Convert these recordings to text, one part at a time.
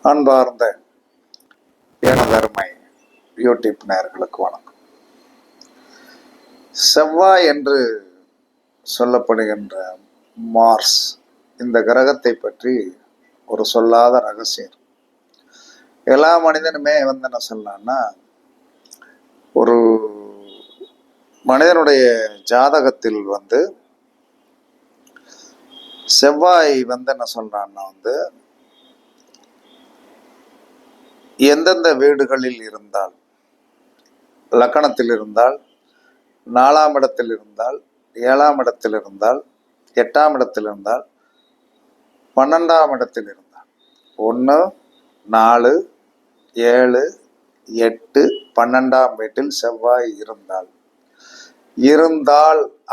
அன்பார்ந்த எனதருமை யூடியூப் நேயர்களுக்கு வணக்கம். செவ்வாய் என்று சொல்லப்படுகின்ற மார்ஸ் இந்த கிரகத்தை பற்றி ஒரு சொல்லாத ரகசியம். எல்லா மனிதனுமே என்ன சொல்லலாம்னா, ஒரு மனிதனுடைய ஜாதகத்தில் செவ்வாய் என்ன சொல்றான்னா எந்தெந்த வீடுகளில் இருந்தால், லக்கணத்தில் இருந்தால், 4ஆம் இடத்தில் இருந்தால், 7ஆம் இடத்தில் இருந்தால், 8ஆம் இடத்தில் இருந்தால், 12ஆம் இடத்தில் இருந்தால், 1, 4, 7, 8, 12ஆம் வீட்டில் செவ்வாய் இருந்தால்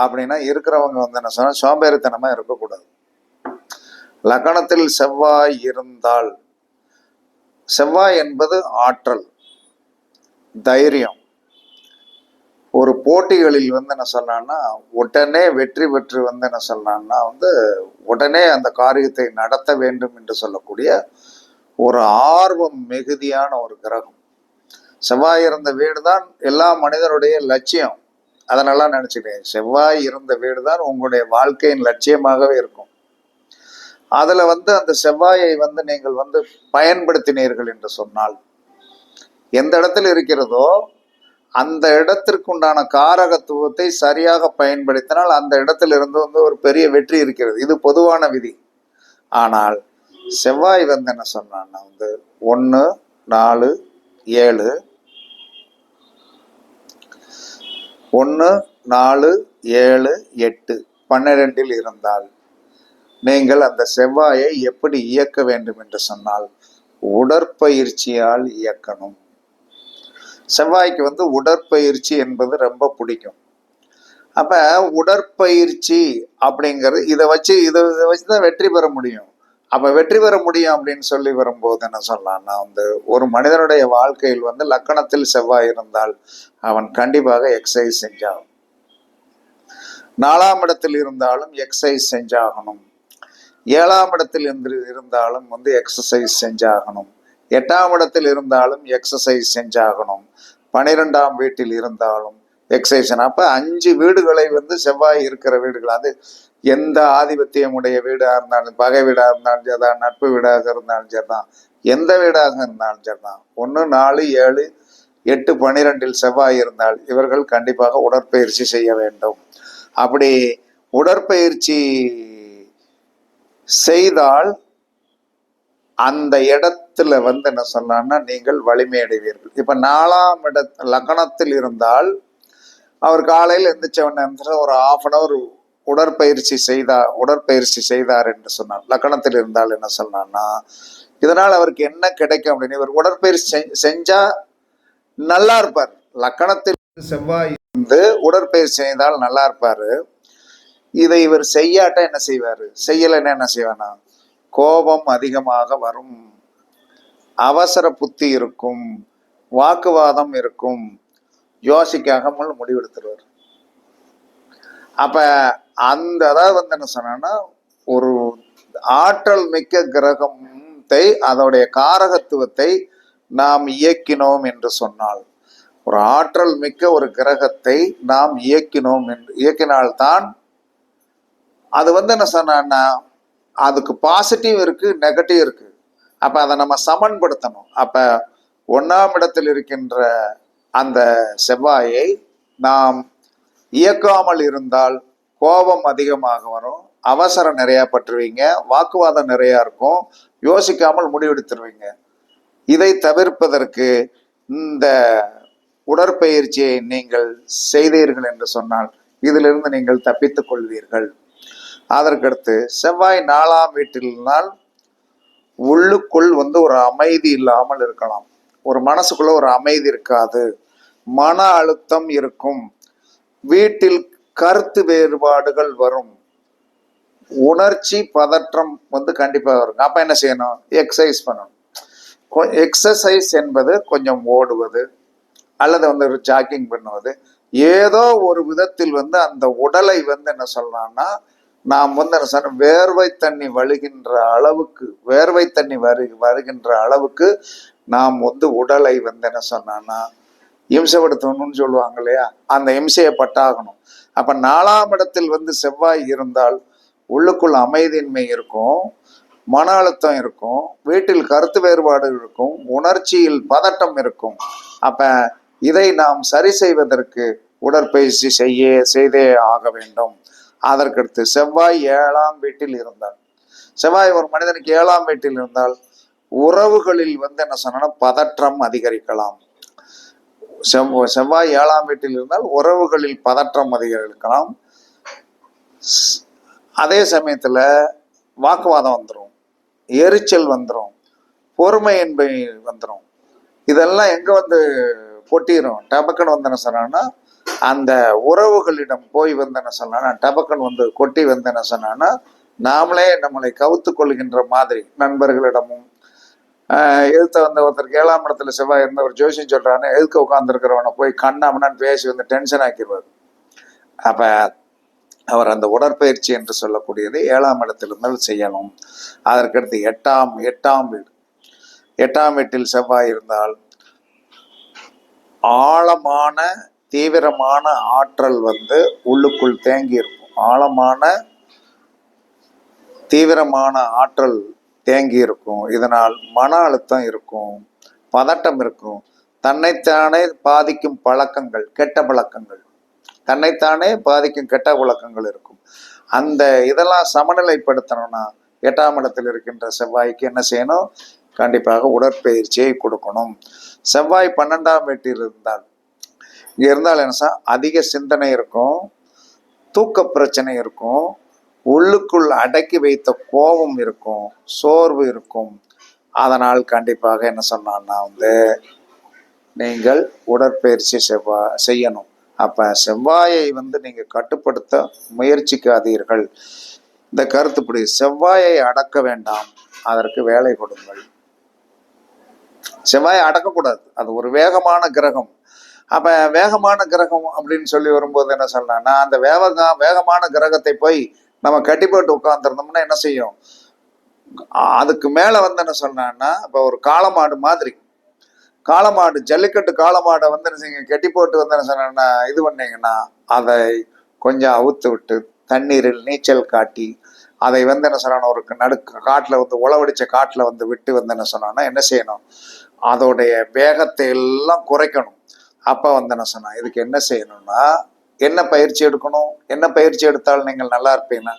அப்படின்னா இருக்கிறவங்க என்ன சொன்னா சோம்பேறித்தனமா இருக்கக்கூடாது. லக்கணத்தில் செவ்வாய் இருந்தால், செவ்வாய் என்பது ஆற்றல், தைரியம். ஒரு போட்டிகளில் என்ன சொல்லலாம்னா உடனே வெற்றி பெற்று என்ன சொல்லலாம்னா உடனே அந்த காரியத்தை நடத்த வேண்டும் என்று சொல்லக்கூடிய ஒரு ஆர்வம் மிகுதியான ஒரு கிரகம். செவ்வாய் இருந்த வீடு தான் எல்லா மனிதனுடைய லட்சியம். அதனால நினைச்சுட்டேன், செவ்வாய் இருந்த வீடு தான் உங்களுடைய வாழ்க்கையின் லட்சியமாகவே இருக்கும். அதுல அந்த செவ்வாயை நீங்கள் பயன்படுத்தினீர்கள் என்று சொன்னால், எந்த இடத்துல இருக்கிறதோ அந்த இடத்திற்குண்டான காரகத்துவத்தை சரியாக பயன்படுத்தினால் அந்த இடத்துல இருந்து ஒரு பெரிய வெற்றி இருக்கிறது. இது பொதுவான விதி. ஆனால் செவ்வாய் என்ன சொன்னான்னா 1, 4, 7, 1, 4, 7, 8, 12 இருந்தால் நீங்கள் அந்த செவ்வாயை எப்படி இயக்க வேண்டும் என்று சொன்னால் உடற்பயிற்சியால் இயக்கணும். செவ்வாய்க்கு உடற்பயிற்சி என்பது ரொம்ப பிடிக்கும். அப்ப உடற்பயிற்சி அப்படிங்கிறது இதை வச்சுதான் வெற்றி பெற முடியும். அப்ப வெற்றி பெற முடியும் அப்படின்னு சொல்லி வரும்போது என்ன சொல்லலாம்னா ஒரு மனிதனுடைய வாழ்க்கையில் லக்கணத்தில் செவ்வாய் இருந்தால் அவன் கண்டிப்பாக எக்ஸசைஸ் செஞ்சாகும். 4ஆம் இடத்தில் இருந்தாலும் எக்ஸசைஸ் செஞ்சாகணும். 7ஆம் இடத்தில் இருந்தாலும் எக்ஸசைஸ் செஞ்சாகணும். 8ஆம் இடத்தில் இருந்தாலும் எக்ஸசைஸ் செஞ்சாகணும். 12ஆம் வீட்டில் இருந்தாலும் எக்ஸசைஸ். அப்ப 5 வீடுகளை செவ்வாய் இருக்கிற வீடுகள், அது எந்த ஆதிபத்தியமுடைய வீடா இருந்தாலும், பகை வீடாக இருந்தாலும் சரிதான், நட்பு வீடாக இருந்தாலும் சரிதான், எந்த வீடாக இருந்தாலும் சரிதான், 1, 4, 7, 8, 12 செவ்வாய் இருந்தால் இவர்கள் கண்டிப்பாக உடற்பயிற்சி செய்ய வேண்டும். அப்படி உடற்பயிற்சி செய்தால் அந்த இடத்துல என்ன சொல்லலாம்னா நீங்கள் வலிமை அடைவீர்கள். இப்ப 4ஆம் லக்கணத்தில் இருந்தால் அவர் காலையில் எந்திரிச்சவன ஒரு 1/2 உடற்பயிற்சி செய்தார் என்று சொன்னார். லக்கணத்தில் இருந்தால் என்ன சொன்னான்னா இதனால் அவருக்கு என்ன கிடைக்கும் அப்படின்னு, இவர் உடற்பயிற்சி செஞ்சா நல்லா இருப்பார். லக்கணத்தில் செவ்வாய் உடற்பயிற்சி செய்தால் நல்லா இருப்பாரு. இதை இவர் செய்யாட்ட என்ன செய்வாரு, செய்யலைன்னா என்ன செய்வானா கோபம் அதிகமாக வரும், அவசர புத்தி இருக்கும், வாக்குவாதம் இருக்கும், யோசிக்காமல் முடிவெடுத்துருவார். அப்ப அதாவது என்ன சொன்னா ஒரு ஆற்றல் மிக்க கிரகத்தை அதோடைய காரகத்துவத்தை நாம் இயக்கினோம் என்று சொன்னால், ஒரு ஆற்றல் மிக்க ஒரு கிரகத்தை நாம் இயக்கினால்தான் அது என்ன சொன்னா அதுக்கு பாசிட்டிவ் இருக்கு, நெகட்டிவ் இருக்கு. அப்ப அதை நம்ம சமன்படுத்தணும். அப்ப 1ஆம் இடத்தில் இருக்கின்ற அந்த செவ்வாயை நாம் இயக்காமல் இருந்தால் கோபம் அதிகமாக வரும், அவசரம் நிறைய பற்றுவீங்க, வாக்குவாதம் நிறைய இருக்கும், யோசிக்காமல் முடிவெடுத்துருவீங்க. இதை தவிர்ப்பதற்கு இந்த உடற்பயிற்சியை நீங்கள் செய்தீர்கள் என்று சொன்னால் இதிலிருந்து நீங்கள் தப்பித்துக் கொள்வீர்கள். அதற்கடுத்து செவ்வாய் 4ஆம் வீட்டில்னால் உள்ளுக்குள் ஒரு அமைதி இல்லாமல் இருக்கலாம். ஒரு மனசுக்குள்ள ஒரு அமைதி இருக்காது, மன அழுத்தம் இருக்கும், வீட்டில் கருத்து வேறுபாடுகள் வரும், உணர்ச்சி பதற்றம் கண்டிப்பாக வரும். அப்ப என்ன செய்யணும், எக்ஸசைஸ் பண்ணணும். எக்ஸசைஸ் என்பது கொஞ்சம் ஓடுவது அல்லது ஒரு ஜாக்கிங் பண்ணுவது, ஏதோ ஒரு விதத்தில் அந்த உடலை என்ன சொல்லலாம்னா நாம் வந்து என்ன சொன்ன வேர்வை தண்ணி வழுகின்ற அளவுக்கு வேர்வை தண்ணி வருகின்ற அளவுக்கு நாம் வந்து உடலை வந்து என்ன சொன்னா இம்சைப்படுத்தணும்னு சொல்லுவாங்க இல்லையா, அந்த இம்சையை பட்டாகணும். அப்ப 4ஆம் இடத்தில் வந்து செவ்வாய் இருந்தால் உள்ளுக்குள் அமைதியின்மை இருக்கும், மன அழுத்தம் இருக்கும், வீட்டில் கருத்து வேறுபாடு இருக்கும், உணர்ச்சியில் பதட்டம் இருக்கும். அப்ப இதை நாம் சரி செய்வதற்கு உடற்பயிற்சி செய்தே ஆக வேண்டும். அதற்கடுத்து செவ்வாய் 7ஆம் வீட்டில் இருந்தால், செவ்வாய் ஒரு மனிதனுக்கு 7ஆம் வீட்டில் இருந்தால் உறவுகளில் வந்து என்ன சொன்னா பதற்றம் அதிகரிக்கலாம். செவ்வாய் 7ஆம் வீட்டில் இருந்தால் உறவுகளில் பதற்றம் அதிகரிக்கலாம். அதே சமயத்துல வாக்குவாதம் வந்துடும், எரிச்சல் வந்துடும், பொறுமையின்மை வந்துடும். இதெல்லாம் எங்க வந்து பொட்டிடும், டபக்கன் வந்து என்ன சொன்னா அந்த உறவுகளிடம் போய் வந்து என்ன சொன்னா டபக்கன் வந்து கொட்டி வந்து என்ன சொன்னா நாமளே நம்மளை கவுத்து கொள்கின்ற மாதிரி. நண்பர்களிடமும் எதிர்த்த வந்த ஒருத்தருக்கு 7ஆம் இடத்துல செவ்வாய் இருந்த ஒரு ஜோசியம் சொல்றான்னு எதுக்கு உட்காந்துருக்கிறவனை போய் கண்ணாமண்ணான்னு பேசி வந்து டென்ஷன் ஆக்கிடுவார். அப்ப அவர் அந்த உடற்பயிற்சி என்று சொல்லக்கூடியது 7ஆம் இடத்தில் இருந்தால் செய்யணும். அதற்கடுத்து 8ஆம் வீடு, 8ஆம் வீட்டில் செவ்வாய் இருந்தால் ஆழமான தீவிரமான ஆற்றல் வந்து உள்ளுக்குள் தேங்கி இருக்கும். ஆழமான தீவிரமான ஆற்றல் தேங்கி இருக்கும். இதனால் மன அழுத்தம் இருக்கும், பதட்டம் இருக்கும், தன்னைத்தானே பாதிக்கும் பழக்கங்கள், கெட்ட பழக்கங்கள், தன்னைத்தானே பாதிக்கும் கெட்ட பழக்கங்கள் இருக்கும். அந்த இதெல்லாம் சமநிலைப்படுத்தணும்னா 8ஆம் இடத்தில் இருக்கின்ற செவ்வாய்க்கு என்ன செய்யணும், கண்டிப்பாக உடற்பயிற்சியை கொடுக்கணும். செவ்வாய் 12ஆம் வீட்டில் இருந்தால், இங்க இருந்தால் என்ன அதிக சிந்தனை இருக்கும், தூக்க பிரச்சனை இருக்கும், உள்ளுக்குள் அடக்கி வைத்த கோபம் இருக்கும், சோர்வு இருக்கும். அதனால் கண்டிப்பாக என்ன சொன்னான்னா வந்து நீங்கள் உடற்பயிற்சி செய்யணும். அப்ப செவ்வாயை வந்து நீங்க கட்டுப்படுத்த முயற்சிக்காதீர்கள். இந்த கருத்துப்படி செவ்வாயை அடக்க வேண்டாம், அதற்கு வேலை கொடுங்கள். செவ்வாயை அடக்கக்கூடாது, அது ஒரு வேகமான கிரகம். அப்ப வேகமான கிரகம் அப்படின்னு சொல்லி வரும்போது என்ன சொல்றேன்னா அந்த வேகமான கிரகத்தை போய் நம்ம கட்டி போட்டு உட்கார்ந்துருந்தோம்னா என்ன செய்யும், அதுக்கு மேல வந்து என்ன சொல்றேன்னா இப்ப ஒரு காளமாடு மாதிரி, காளமாடு ஜல்லிக்கட்டு காளமாடை வந்து என்ன செய்யுங்க கட்டி போட்டு வந்து என்ன சொன்னா இது பண்ணீங்கன்னா அதை கொஞ்சம் அவுத்து விட்டு தண்ணீரில் நீச்சல் காட்டி அதை வந்து என்ன சொன்னா ஒரு காட்டுல வந்து உழவடிச்ச காட்டுல வந்து விட்டு வந்து என்ன சொன்னா என்ன செய்யணும், அதோடைய வேகத்தை எல்லாம் குறைக்கணும். அப்ப வந்து என்ன சொன்னா இதுக்கு என்ன செய்யணும்னா என்ன பயிற்சி எடுக்கணும், என்ன பயிற்சி எடுத்தால் நீங்கள் நல்லா இருப்பீங்கன்னா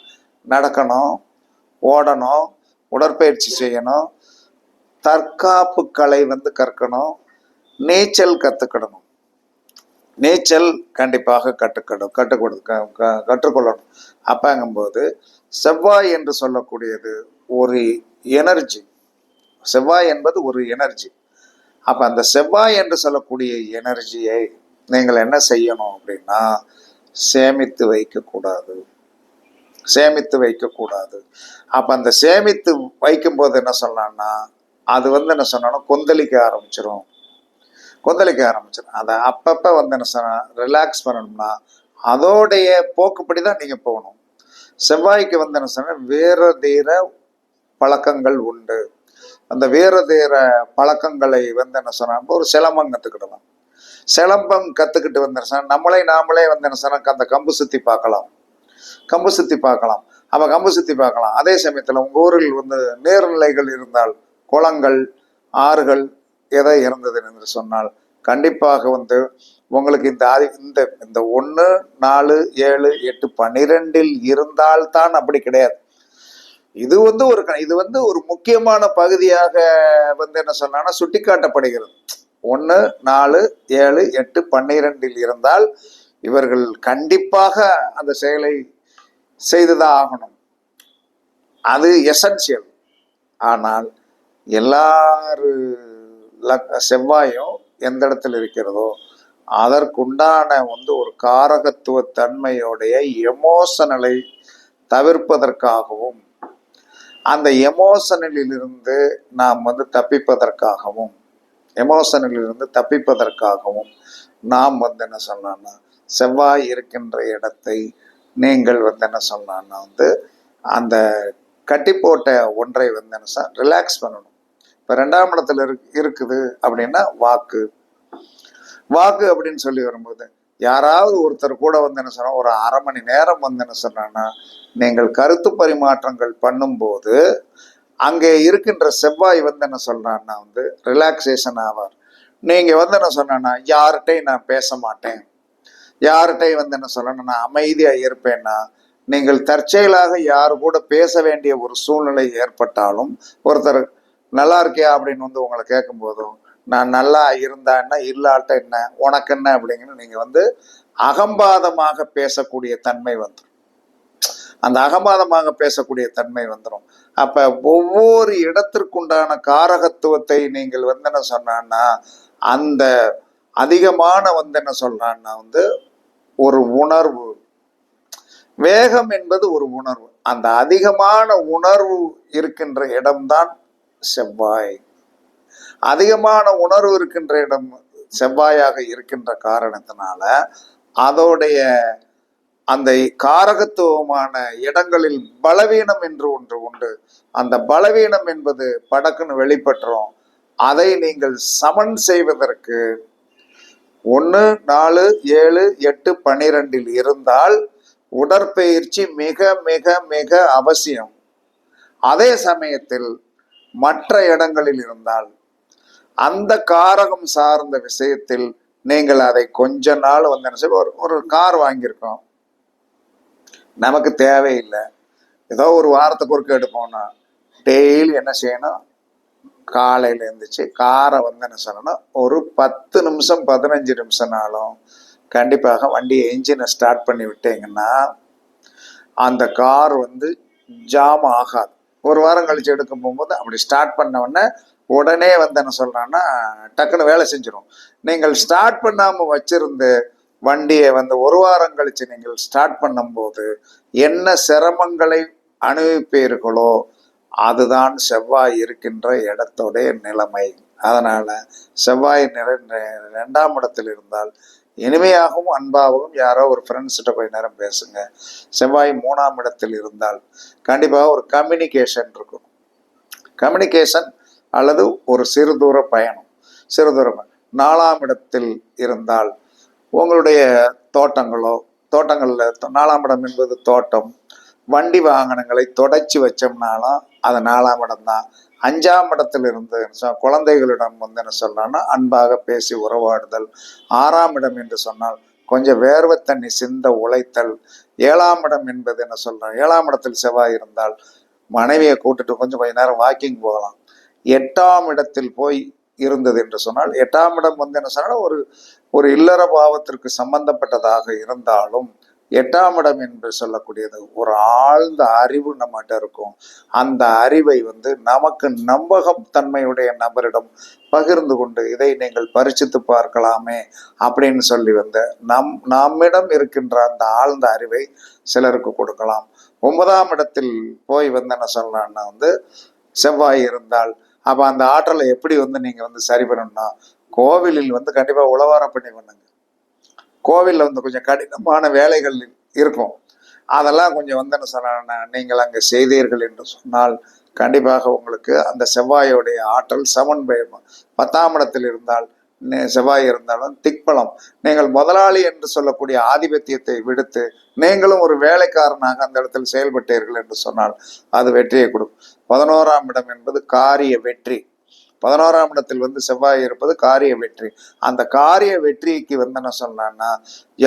நடக்கணும், ஓடணும், உடற்பயிற்சி செய்யணும், தற்காப்பு கலை வந்து கற்கணும், நீச்சல் கற்றுக்கிடணும். நீச்சல் கண்டிப்பாக கற்றுக்கொள்ளணும். அப்பங்கும்போது செவ்வாய் என்று சொல்லக்கூடியது ஒரு எனர்ஜி, செவ்வாய் என்பது ஒரு எனர்ஜி. அப்ப அந்த செவ்வாய் என்று சொல்லக்கூடிய எனர்ஜியை நீங்கள் என்ன செய்யணும் அப்படின்னா சேமித்து வைக்கக்கூடாது, சேமித்து வைக்கக்கூடாது. அப்ப அந்த சேமித்து வைக்கும் போது என்ன சொல்லலாம்னா அது வந்து என்ன சொன்னா கொந்தளிக்க ஆரம்பிச்சிடும், கொந்தளிக்க ஆரம்பிச்சிடும். அதை அப்பப்ப வந்து என்ன சொன்னா ரிலாக்ஸ் பண்ணணும்னா அதோடைய போக்குப்படி தான் நீங்க போகணும். செவ்வாய்க்கு வந்து என்ன சொன்னா வேற தீர பழக்கங்கள் உண்டு. அந்த வேற தீர பழக்கங்களை வந்து என்ன சொன்னா ஒரு சிலம்பம் கத்துக்கிடலாம், சிலம்பம் கத்துக்கிட்டு வந்து நாமளே வந்து என்ன சொன்னா அந்த கம்பு சுத்தி பார்க்கலாம், கம்பு சுத்தி பார்க்கலாம். அப்ப கம்பு சுத்தி பார்க்கலாம். அதே சமயத்துல உங்க ஊரில் வந்து நீர்நிலைகள் இருந்தால், குளங்கள், ஆறுகள் எதை இருந்தது என்று சொன்னால் கண்டிப்பாக வந்து உங்களுக்கு இந்த இந்த 1, 4, 7, 8, 12 இருந்தால்தான் அப்படி கிடையாது. இது வந்து ஒரு முக்கியமான பகுதியாக வந்து என்ன சொன்னா சுட்டி காட்டப்படுகிறது. 1, 4, 7, 8, 12 இருந்தால் இவர்கள் கண்டிப்பாக அந்த செயலை செய்துதான் ஆகணும், அது எசென்சியல். ஆனால் எல்லாரு செவ்வாயும் எந்த இடத்துல இருக்கிறதோ அதற்குண்டான வந்து ஒரு காரகத்துவ தன்மையோடைய எமோஷனலை தவிர்ப்பதற்காகவும் அந்த எமோஷனிலிருந்து நாம் வந்து தப்பிப்பதற்காகவும் நாம் வந்து என்ன சொன்னோம்னா செவ்வாய் இருக்கின்ற இடத்தை நீங்கள் வந்து என்ன சொல்லலாம்னா வந்து அந்த கட்டி போட்ட ஒன்றை வந்து என்ன ரிலாக்ஸ் பண்ணணும். இப்போ 2ஆம் இடத்துல இருக்குது அப்படின்னா வாக்கு. வாக்கு அப்படின்னு சொல்லி வரும்போது யாராவது ஒருத்தர் கூட வந்து என்ன சொன்னா ஒரு அரை மணி நேரம் வந்து என்ன சொன்னா நீங்கள் கருத்து பரிமாற்றங்கள் பண்ணும்போது அங்கே இருக்கின்ற செவ்வாய் வந்து என்ன சொல்றான்னா வந்து ரிலாக்ஸேஷன் ஆவார். நீங்க வந்து என்ன சொன்னா யார்கிட்டையும் நான் பேச மாட்டேன், யார்கிட்டையும் வந்து என்ன சொல்லணும் நான் அமைதியா இருப்பேன்னா நீங்கள் தற்செயலாக யாரு கூட பேச வேண்டிய ஒரு சூழ்நிலை ஏற்பட்டாலும் ஒருத்தர் நல்லா இருக்கியா அப்படின்னு வந்து உங்களை கேட்கும் போதும் நான் நல்லா இருந்தா என்ன இல்லாட்ட என்ன உனக்கு என்ன அப்படிங்கன்னு நீங்க வந்து அகம்பாதமாக பேசக்கூடிய தன்மை வந்துடும். அந்த அகம்பாதமாக பேசக்கூடிய தன்மை வந்துடும். அப்ப ஒவ்வொரு இடத்திற்குண்டான காரகத்துவத்தை நீங்கள் வந்து என்ன சொன்னா அந்த அதிகமான வந்து என்ன சொல்றான்னா வந்து ஒரு உணர்வு, வேகம் என்பது ஒரு உணர்வு. அந்த அதிகமான உணர்வு இருக்கின்ற இடம்தான் செவ்வாய். அதிகமான உணர்வு இருக்கின்ற இடம் செவ்வாயாக இருக்கின்ற காரணத்தினால அதோடைய அந்த காரகத்துவமான இடங்களில் பலவீனம் என்று ஒன்று உண்டு. அந்த பலவீனம் என்பது படக்குன்னு வெளிப்பட்டுரும். அதை நீங்கள் சமன் செய்வதற்கு 1, 4, 7, 8, 12 இருந்தால் உடற்பயிற்சி மிக மிக மிக அவசியம். அதே சமயத்தில் மற்ற இடங்களில் இருந்தால் அந்த காரகம் சார்ந்த விஷயத்தில் நீங்கள் அதை கொஞ்ச நாள் வந்து என்ன செய்ய ஒரு கார் வாங்கியிருக்கோம், நமக்கு தேவையில்லை, ஏதோ ஒரு வாரத்துக்கு ஒருக்க எடுப்போம்னா டெய்லி என்ன செய்யணும், காலையில் எழுந்திரிச்சு காரை வந்து என்ன சொல்லணும் ஒரு 10 நிமிஷம் 15 நிமிஷம்னாலும் கண்டிப்பாக வண்டியை என்ஜினை ஸ்டார்ட் பண்ணி விட்டீங்கன்னா அந்த கார் வந்து ஜாம் ஆகாது. ஒரு வாரம் கழிச்சு எடுக்க போகும்போது அப்படி ஸ்டார்ட் பண்ண உடனே வந்து என்ன சொல்றான்னா டக்குன்னு வேலை செஞ்சிடும். நீங்கள் ஸ்டார்ட் பண்ணாமல் வச்சிருந்து வண்டியை வந்து ஒரு வாரம் கழிச்சு நீங்கள் ஸ்டார்ட் பண்ணும்போது என்ன சிரமங்களை அனுபவிப்பீர்களோ அதுதான் செவ்வாய் இருக்கின்ற இடத்துடைய நிலைமை. அதனால செவ்வாய் 2ஆம் இடத்தில் இருந்தால் இனிமையாகவும் அன்பாகவும் யாரோ ஒரு ஃப்ரெண்ட்ஸ்கிட்ட கொஞ்ச நேரம் பேசுங்க. செவ்வாய் 3ஆம் இடத்தில் இருந்தால் கண்டிப்பாக ஒரு கம்யூனிகேஷன் இருக்கும். கம்யூனிகேஷன் அல்லது ஒரு சிறு தூர பயணம். 4ஆம் இடத்தில் இருந்தால் உங்களுடைய தோட்டங்களில் 4ஆம் இடம் என்பது தோட்டம், வண்டி வாகனங்களை தொடச்சி வச்சோம்னாலும் அது 4ஆம் இடம் தான். 5ஆம் இடத்தில் இருந்து குழந்தைகளிடம் வந்து என்ன சொல்லலாம்னா அன்பாக பேசி உறவாடுதல். 6ஆம் இடம் என்று சொன்னால் கொஞ்சம் வேர்வை தண்ணி சிந்த உழைத்தல். 7ஆம் இடம் என்பது என்ன சொல்றோம், 7ஆம் இடத்தில் செவ்வாய் இருந்தால் மனைவியை கூட்டுட்டு கொஞ்சம் நேரம் வாக்கிங் போகலாம். 8ஆம் இடத்தில் போய் இருந்தது என்று சொன்னால் 8ஆம் இடம் வந்து என்ன சொன்னால் ஒரு இல்லற பாவத்திற்கு சம்பந்தப்பட்டதாக இருந்தாலும் 8ஆம் இடம் என்று சொல்லக்கூடியது ஒரு ஆழ்ந்த அறிவு நம்மகிட்ட இருக்கும். அந்த அறிவை வந்து நமக்கு நம்பகம் தன்மையுடைய நபரிடம் பகிர்ந்து கொண்டு இதை நீங்கள் பரிசித்து பார்க்கலாமே அப்படின்னு சொல்லி வந்து நம்மிடம் இருக்கின்ற அந்த ஆழ்ந்த அறிவை சிலருக்கு கொடுக்கலாம். 9ஆம் இடத்தில் போய் வந்து என்ன சொல்லலாம்னா வந்து செவ்வாய் இருந்தால் அப்போ அந்த ஆற்றலை எப்படி வந்து நீங்கள் வந்து சரி பண்ணணும்னா கோவிலில் வந்து கண்டிப்பாக உழவாரம் பண்ணி பண்ணுங்க. கோவிலில் வந்து கொஞ்சம் கடினமான வேலைகள் இருக்கும், அதெல்லாம் கொஞ்சம் வந்து என்ன சொன்னா நீங்கள் அங்கே செய்தீர்கள் என்று சொன்னால் கண்டிப்பாக உங்களுக்கு அந்த செவ்வாயோடைய ஆற்றல் சமன் பெயரும். 10ஆம் இடத்தில் இருந்தால் செவ்வாய் இருந்தாலும் திக்பலம், நீங்கள் முதலாளி என்று சொல்லக்கூடிய ஆதிபத்தியத்தை விடுத்து நீங்களும் ஒரு வேலைக்காரனாக அந்த இடத்தில் செயல்பட்டீர்கள் என்று சொன்னால் அது வெற்றியை கொடுக்கும். 11ஆம் இடம் என்பது காரிய வெற்றி. 11ஆம் இடத்தில் வந்து செவ்வாய் இருப்பது காரிய வெற்றி. அந்த காரிய வெற்றிக்கு வந்து என்ன சொன்னான்னா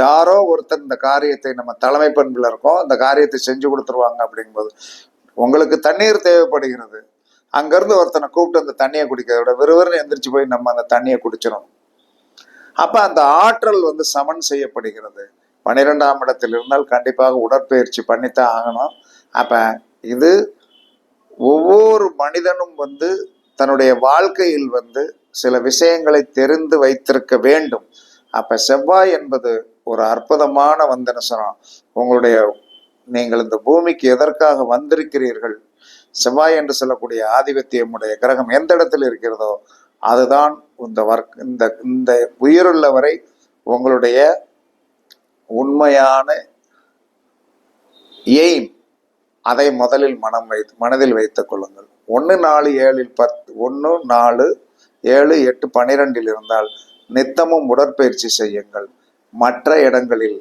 யாரோ ஒருத்தர் இந்த காரியத்தை நம்ம தலைமை பண்புல இருக்கோம், இந்த காரியத்தை செஞ்சு கொடுத்துருவாங்க. அப்படிங்கும்போது உங்களுக்கு தண்ணீர் தேவைப்படுகிறது, அங்கிருந்து ஒருத்தனை கூப்பிட்டு அந்த தண்ணியை குடிக்கிறத விட விறுவிறுன்னு எந்திரிச்சு போய் நம்ம அந்த தண்ணியை குடிச்சிடும். அப்ப அந்த ஆற்றல் வந்து சமன் செய்யப்படுகிறது. 12ஆம் இடத்தில் இருந்தால் கண்டிப்பாக உடற்பயிற்சி பண்ணித்தான் ஆகணும். அப்ப இது ஒவ்வொரு மனிதனும் வந்து தன்னுடைய வாழ்க்கையில் வந்து சில விஷயங்களை தெரிந்து வைத்திருக்க வேண்டும். அப்ப செவ்வாய் என்பது ஒரு அற்புதமான வந்தனசனம். உங்களுடைய நீங்கள் இந்த பூமிக்கு எதற்காக வந்திருக்கிறீர்கள், செவ்வாய் என்று சொல்லக்கூடிய ஆதிபத்தியமுடைய கிரகம் எந்த இடத்தில் இருக்கிறதோ அதுதான் இந்த உயிருள்ள வரை உங்களுடைய உண்மையான எய்ம், அதை முதலில் மனதில் வைத்துக் கொள்ளுங்கள். 1, 4, 7, 10, 1, 4, 7, 8, 12 இருந்தால் நித்தமும் உடற்பயிற்சி செய்யுங்கள். மற்ற இடங்களில்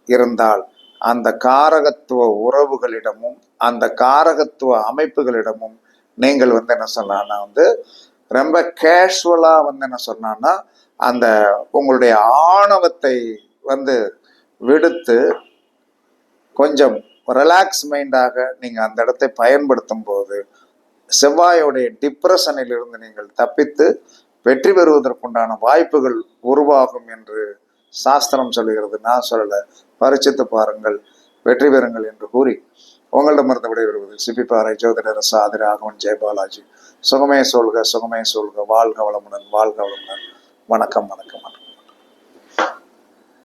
இருந்தால் அந்த காரகத்துவ உறவுகளிடமும் அந்த காரகத்துவ அமைப்புகளிடமும் நீங்கள் என்ன சொன்னா ரொம்ப கேஷுவலா என்ன சொன்னா அந்த உங்களுடைய ஆணவத்தை விடுத்து கொஞ்சம் ரிலாக்ஸ் மைண்டாக நீங்க அந்த இடத்தை பயன்படுத்தும் போது செவ்வாயோடைய டிப்ரெஷனில் இருந்து நீங்கள் தப்பித்து வெற்றி பெறுவதற்குண்டான வாய்ப்புகள் உருவாகும் என்று சாஸ்திரம் சொல்லுகிறது. நான் சொல்லல, பரிச்சித்து பாருங்கள், வெற்றி பெறுங்கள் என்று கூறி உங்களிடமிருந்து விடைபெறுவது சிப்பிப்பாறை ஜோதிடர் சாதி ராகவன் ஜெயபாலாஜி. சுகமே சொல்க, சுகமே சொல்க, வாழ்க வளமுடன், வாழ்க வளமுடன். வணக்கம், வணக்கம், வணக்கம்.